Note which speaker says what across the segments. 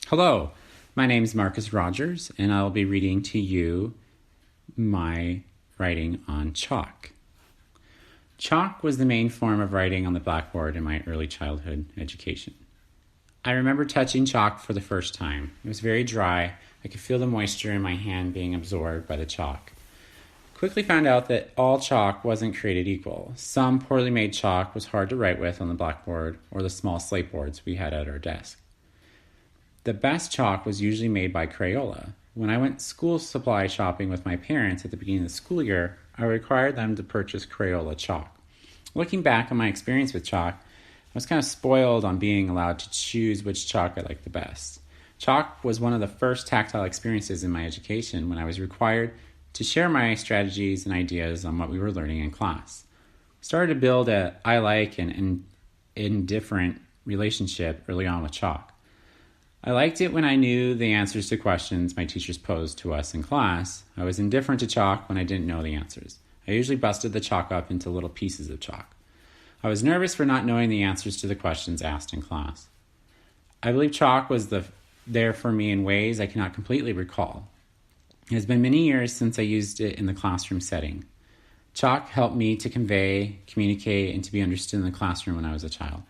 Speaker 1: Hello, my name is Marcus Rogers, and I'll be reading to you my writing on chalk. Chalk was the main form of writing on the blackboard in my early childhood education. I remember touching chalk for the first time. It was very dry. I could feel the moisture in my hand being absorbed by the chalk. Quickly found out that all chalk wasn't created equal. Some poorly made chalk was hard to write with on the blackboard or the small slate boards we had at our desk. The best chalk was usually made by Crayola. When I went school supply shopping with my parents at the beginning of the school year, I required them to purchase Crayola chalk. Looking back on my experience with chalk, I was kind of spoiled on being allowed to choose which chalk I liked the best. Chalk was one of the first tactile experiences in my education when I was required to share my strategies and ideas on what we were learning in class. I started to build a I like and indifferent relationship early on with chalk. I liked it when I knew the answers to questions my teachers posed to us in class. I was indifferent to chalk when I didn't know the answers. I usually busted the chalk up into little pieces of chalk. I was nervous for not knowing the answers to the questions asked in class. I believe chalk was there for me in ways I cannot completely recall. It has been many years since I used it in the classroom setting. Chalk helped me to convey, communicate, and to be understood in the classroom when I was a child.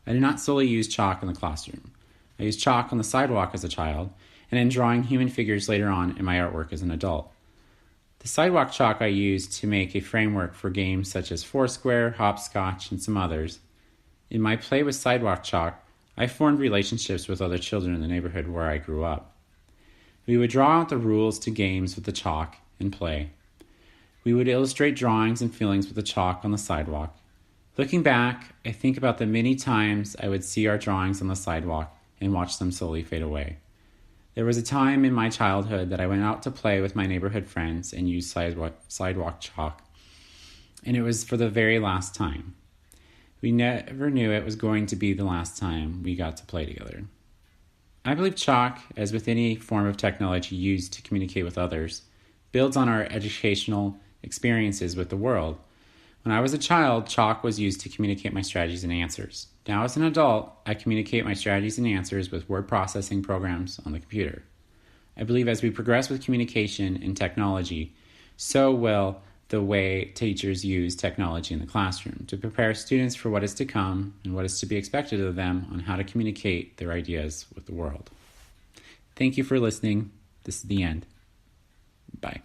Speaker 1: I did not solely use chalk in the classroom. I used chalk on the sidewalk as a child, and in drawing human figures later on in my artwork as an adult. The sidewalk chalk I used to make a framework for games such as Foursquare, Hopscotch, and some others. In my play with sidewalk chalk, I formed relationships with other children in the neighborhood where I grew up. We would draw out the rules to games with the chalk and play. We would illustrate drawings and feelings with the chalk on the sidewalk. Looking back, I think about the many times I would see our drawings on the sidewalk and watch them slowly fade away. There was a time in my childhood that I went out to play with my neighborhood friends and used sidewalk chalk, and it was for the very last time. We never knew it was going to be the last time we got to play together. I believe chalk, as with any form of technology used to communicate with others, builds on our educational experiences with the world. When I was a child, chalk was used to communicate my strategies and answers. Now as an adult, I communicate my strategies and answers with word processing programs on the computer. I believe as we progress with communication and technology, so will the way teachers use technology in the classroom to prepare students for what is to come and what is to be expected of them on how to communicate their ideas with the world. Thank you for listening. This is the end. Bye.